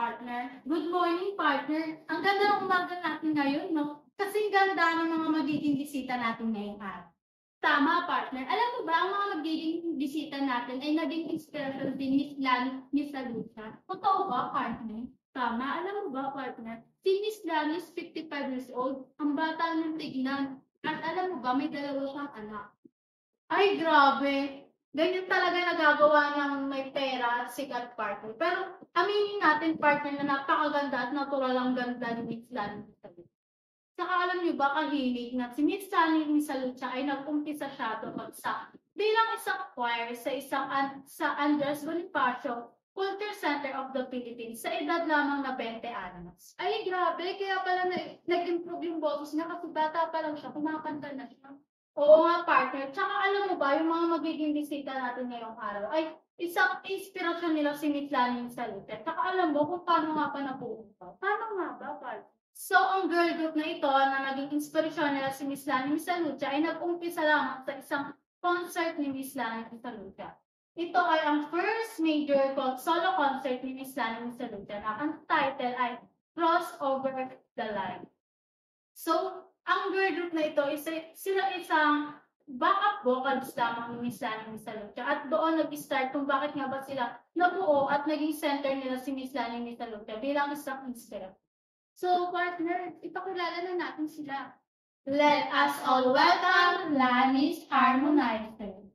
partner. Good morning, partner. Ang ganda ng umaga natin ngayon, no? Kasi ganda ng mga magiging bisita natin ngayong araw. Tama, partner. Alam mo ba, ang mga magiging bisita natin ay naging inspiration din ni Lani, Miss Alusa. Totoo ba, partner? Tama. Alam mo ba, partner? Si Miss Lani is 55 years old. Ang bata niyang tignan. At alam mo ba, may dalawa siyang anak. Ay, grabe. Ganyan talaga nagagawa ng may pera at sikat partner. Pero aminin natin partner na napakaganda at natural ang ganda ni Miss Lani. Saka alam niyo ba kahilig na si Miss Lani Misalucha ay nag-umpisa siya bumagsak bilang isang choir sa Andres Bonifacio Culture Center of the Philippines sa edad lamang na 20 anyos. Ay, grabe. Kaya pala nag-improve yung boses niya kasi bata pa lang siya, kumakanta na siya. Oo nga, partner. Tsaka alam mo ba, yung mga magiging bisita natin ngayong araw ay isang inspirasyon nila si Miss Lani Misalucha. Tsaka alam mo kung paano nga pa napupunta. Paano nga ba, partner? So, ang girl group na ito na naging inspirasyon nila si Miss Lani Misalucha ay nag-umpisa lamang sa isang concert ni Miss Lani Misalucha. Ito ay ang first major solo concert ni Miss Lani Misalucha na ang title ay Cross Over the Line. So, ang girl group na ito sila isang backup vocals lamang ni Miss Lani Misalucha at doon nag-start kung bakit nga ba sila nabuo at naging center nila si Miss Lani Misalucha bilang isang inspirasyon. So, partner, ipakilala na natin sila. Let us all welcome Lani's Harmonizer.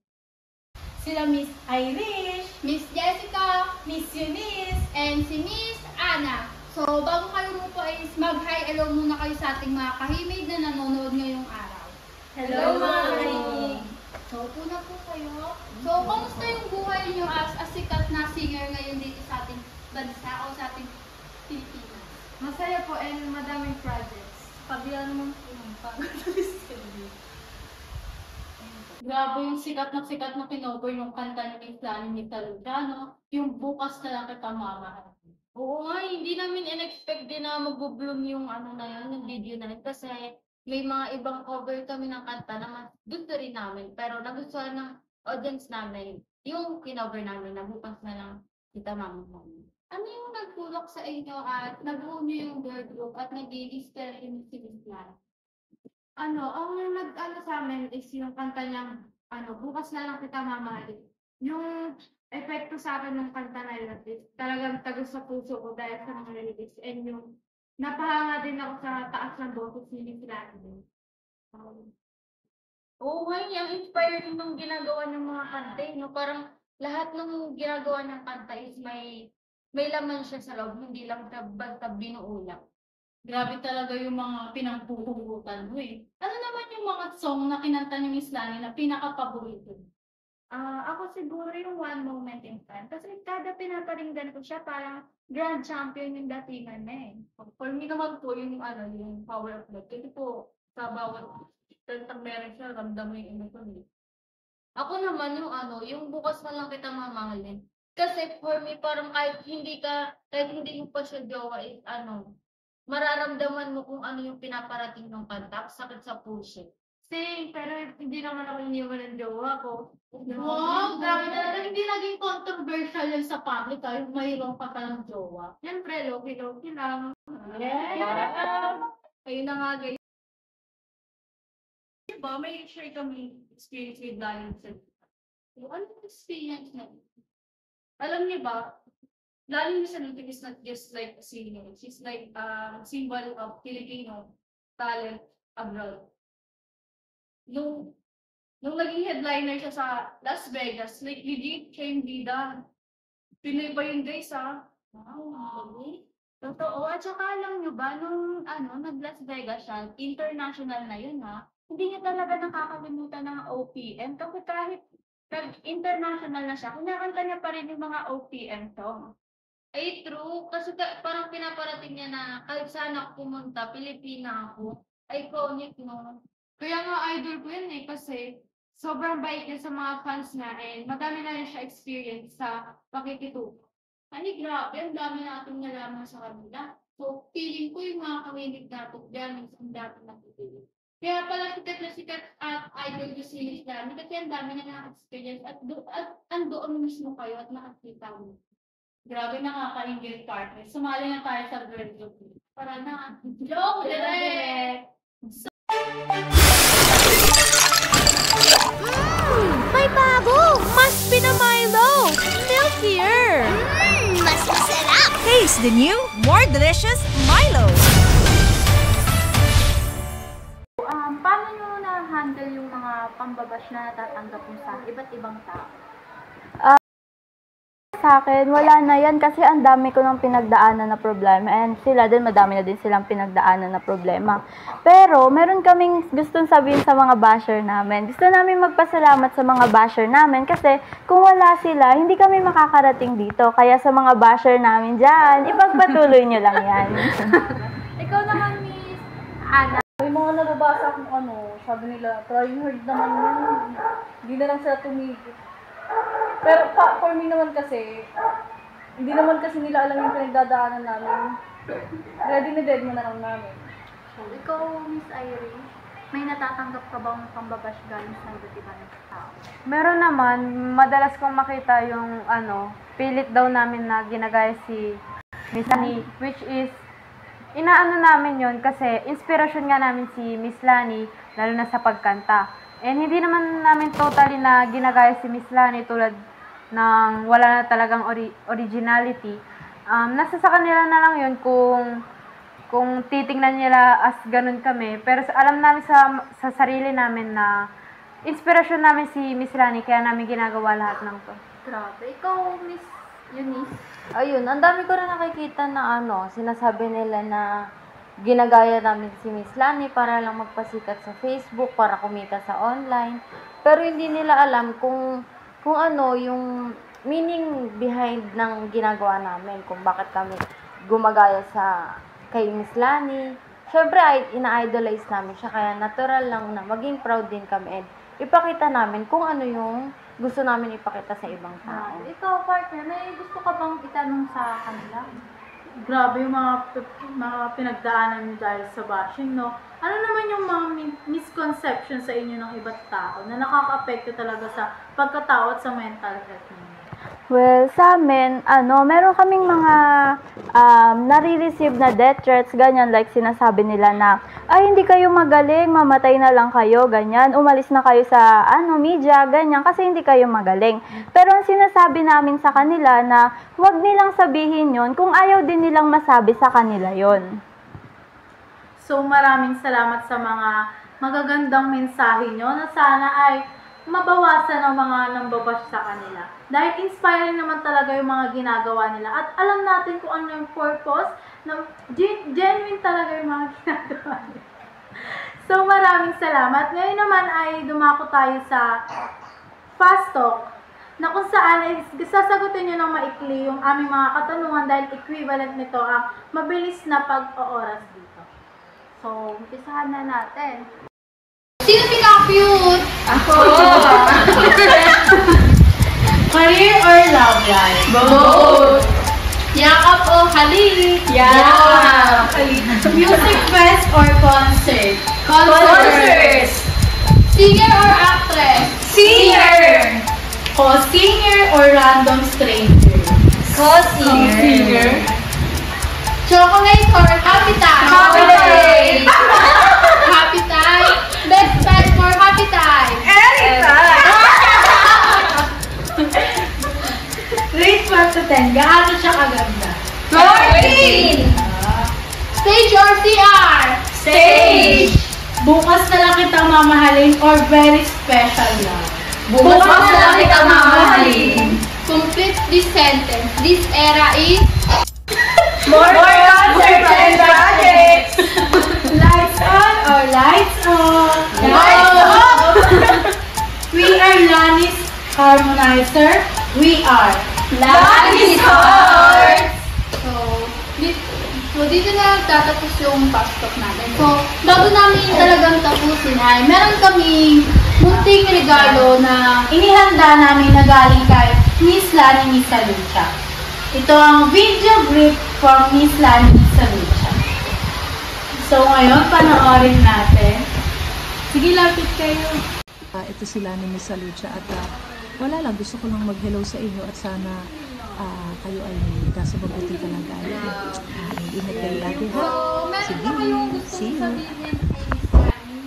Sila Miss Irish, Miss Jessica, Miss Eunice, and si Miss Ana. So, bago kayo mo po is mag-hi hello muna kayo sa ating mga kahimig na nanonood ngayong araw. Hello, mga kahimig! So, una po kayo. So, kamusta yung buhay niyo as sikat na singer ngayon dito sa ating bansa o sa ating Pilipinas? Masaya po and madaming projects. Pagbilan naman po ng Grabe yung sikat na kinover yung kanta ni Miss Lani Misalucha, no? Yung bukas na lang kita mamahal. Oo nga, hindi namin in-expect din na mag-bloom yung ano na yun, yung video na yun. Kasi may mga ibang cover kami ng kanta na mas gusto rin namin. Pero nagustuhan ng audience namin yung kinover namin na bukas na lang kita mamahal. Ano yung nagtulak sa inyo at nabuo niyo yung girl group at nag-i-inspire si Miss Lani? Ang nag-ano sa amin is yung kanta niyang, bukas na lang kita mamahalin. Yung epekto sa akin ng kanta na yun is talagang tagus sa puso ko dahil sa mga lyrics. And yung napahanga din ako sa taas ng boses ni Miss Lani. Oo, yung inspiring nung ginagawa ng mga kanta, no? Parang lahat ng ginagawa ng kanta is may laman siya sa loob, hindi lang siya basta binuo lang. Grabe talaga yung mga pinagpupugutan mo eh. Ano naman yung mga song na kinanta ni Miss Lani na pinaka-paborito? Ako siguro yung One Moment in Time. Kasi kada pinaparinggan ko siya, parang grand champion yung datingan na eh. For me naman po yung Power of Love. Kasi po, sa bawat kantang meron siya, ramdam mo yung emosyon eh. Ako naman yung bukas na lang kita mamahalin. Kasi for me, parang kahit hindi mo pa siya jowa is mararamdaman mo kung ano yung pinaparating ng kanta, sakit sa puso. Same, pero hindi naman ako iniwan ng jowa ko. Wow, grabe talaga. Hindi naging controversial yun sa public yung mayroon pa ng jowa. Siyempre, loki-loki lang. Yeah. Ayun na nga, guys. Diba, may share kami experience with Lani Misalucha. Ano yung experience na? Alam niyo ba, Lani Misalucha is not just like a singer. She's like a symbol of Filipino talent abroad. Nung naging headliner siya sa Las Vegas, like legit siya yung bida. Pinoy pa yun guys Wow, totoo. At saka alam nyo ba, nung nag-Las Vegas siya, international na yun hindi niya talaga nakakalimutan ng OPM. Kasi kahit international na siya, kinakanta niya pa rin yung mga OPM song. Ay, true. Kasi parang pinaparating niya na kahit saan ako pumunta, Pilipina ako. Iconic, no? Kaya nga idol ko yun kasi sobrang bait niya sa mga fans niya and madami na rin siya experience sa pakikituto. Ay, grabe. Ang dami natin nalaman sa kanila. So, feeling ko yung mga kamilig natin dyan, minsan dati nakikinig. Kaya pala sikat at idol ko si Miss Lani kasi ang dami na na-experience at andoon mismo kayo at nakakita mo. Grabe, nakaka-engage partner. Sumali na tayo sa girl group. Para na. Joke! Direct! May bago! Mas Pinamilo! Milkier! Mas masarap! Taste the new, more delicious Milo! Paano nyo na-handle yung mga pambabash na natatanggap mo sa iba't ibang tao? Sa akin, wala na yan kasi ang dami ko ng pinagdaanan na problema and sila din, madami na din silang pinagdaanan na problema. Pero, meron kaming gustong sabihin sa mga basher namin. Gusto namin magpasalamat sa mga basher namin kasi kung wala sila, hindi kami makakarating dito. Kaya sa mga basher namin dyan, ipagpatuloy nyo lang yan. Ikaw naman, Miss Ana. May mga nababasa akong sabi nila, trying hard naman yun. Hindi na lang sila tumigil. Pero for me naman kasi, hindi naman kasi nila alam yung pinagdadaanan namin. Ready na dead mo na lang namin. Ikaw, Miss Irene, may natatanggap ka bang pambabash galing sa iba't ibang tao? Meron naman, madalas kong makita yung pilit daw namin na ginagaya si Miss Lani, which is, inaano namin yon kasi inspirasyon nga namin si Miss Lani, lalo na sa pagkanta. And hindi naman namin totally na ginagaya si Miss Lani tulad ng wala na talagang originality. Nasa sa kanila na lang yun kung titingnan nila as ganun kami. Pero alam namin sa sarili namin na inspirasyon namin si Miss Lani, kaya namin ginagawa lahat ng to. Grabe. Ikaw, Miss Eunice? Ayun, ang dami ko rin nakikita na sinasabi nila na ginagaya namin si Miss Lani para lang magpasikat sa Facebook, para kumita sa online. Pero hindi nila alam kung ano yung meaning behind ng ginagawa namin, kung bakit kami gumagaya kay Miss Lani. Siyempre, ina-idolize namin siya, kaya natural lang na maging proud din kami and ipakita namin kung ano yung gusto namin ipakita sa ibang tao. Ikaw, partner, may gusto ka bang itanong sa kanila? Grabe yung mga pinagdaanan niyo dahil sa bashing, no? Ano naman yung mga misconception sa inyo ng iba't tao na nakaka-apekto talaga sa pagkatao at sa mental health niyo? Well, sa amin, meron kaming mga nare-receive na death threats, ganyan, like sinasabi nila na, ay, hindi kayo magaling, mamatay na lang kayo, ganyan, umalis na kayo sa, media, ganyan, kasi hindi kayo magaling. Pero ang sinasabi namin sa kanila na, huwag nilang sabihin yon kung ayaw din nilang masabi sa kanila yon. So, maraming salamat sa mga magagandang mensahe nyo na sana ay mabawasan ang mga nambabash sa kanila. Dahil inspiring naman talaga yung mga ginagawa nila. At alam natin kung ano yung purpose, na genuine talaga yung mga ginagawa nila. So, maraming salamat. Ngayon naman ay dumako tayo sa Fast Talk, na kung saan ay sasagutin nyo ng maikli yung aming mga katanungan dahil equivalent nito ang mabilis na pag-ooras dito. So, umpisahan na natin. Sino pinaka-cute? Ako! Career or love life? Both! Yakap o halik? Yeah! Music fest or concert? Concert! Singer or actress? Singer! Co-singer or random stranger? Co-singer. Chocolate or happy time? Happy time! Happy time. Best time for happy time? Anytime! Rate 1 to 10. Gaano siya kaganda? 14! Stage or CR? Stage! Bukas na lang kitang mamahalin or very special love? Bukas na lang kitang mamahalin. Complete this sentence. This era is More concerts and projects! Lights on or lights off? Lights off! We are Lani's Harmonizer. We are Lani's Hearts! So, dito na tatapos yung fast talk natin. So, bago namin talagang tapusin ay meron kaming munting regalo na inihanda namin na galing kay Miss Lani Misalucha. Ito ang video brief from Miss Lani Misalucha. So, ngayon, panoorin natin. Sige, lapit kayo. Ito sila ni Miss Salucha at wala lang, gusto ko lang mag-hello sa inyo at sana kayo ay nasa mabuting kalagayan. Ingat kayo lagi, ha? So, meron Sige, ba kayong gusto see you. sabihin kay Miss Lani?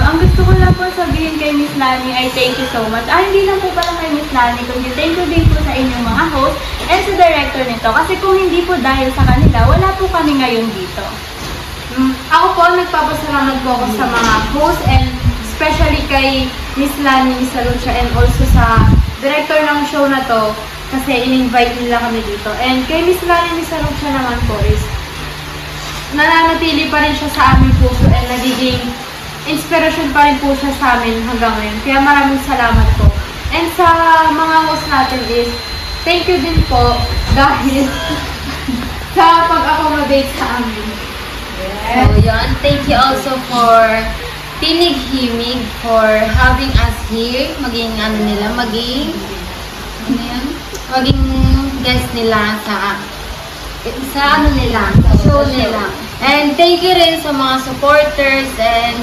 Ang gusto ko lang po sabihin kay Miss Lani ay thank you so much. Hindi lang po pala kay Miss Lani, kundi thank you din po sa inyong mga host and sa director nito. Kasi kung hindi po dahil sa kanila, wala po kami ngayon dito. Ako po, nagpapasalamat po ako sa mga host and especially kay Miss Lani, Miss Alucia, and also sa director ng show na to kasi in-invite nila kami dito. And kay Miss Lani, Miss Alucia naman po is nananatili pa rin siya sa aming puso and nagiging inspirasyon pa rin po siya sa amin hanggang ngayon. Kaya maraming salamat po. And sa mga host natin is, thank you din po dahil sa pag-accommodate sa amin. So, yun. Thank you also for Tinig Himig for having us here. Maging guest nila sa show nila. And thank you rin sa mga supporters and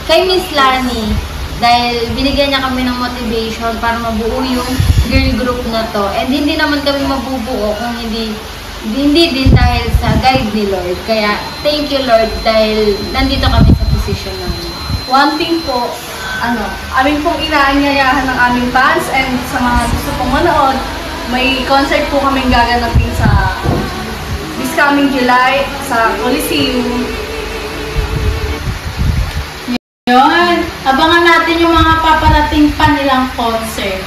kay Miss Lani dahil binigyan niya kami ng motivation para mabuo yung girl group na to. And hindi naman kami mabubuo kung hindi din dahil sa guide ni Lord. Kaya thank you Lord dahil nandito kami sa position namin. One thing po, aming pong inaanyayahan ng aming fans and sa mga gusto pong manood, may concert po kaming gaganapin sa this coming July sa Coliseum. Yun. Abangan natin yung mga paparating pa nilang concert.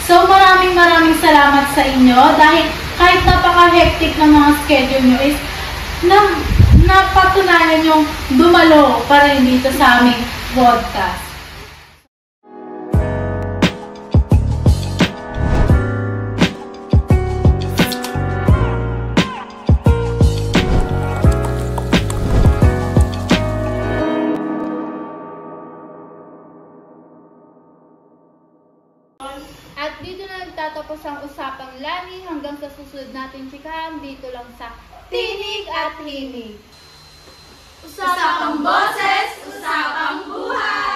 So maraming salamat sa inyo dahil kahit napaka-hectic ng mga schedule nyo is napatunayan yung dumalo pa rin dito sa aming podcast. At dito na nagtatapos ang Usapang Lani hanggang sa susunod natin chikahan dito lang sa Tinig at Himig. Usapang boses, usapang buhay!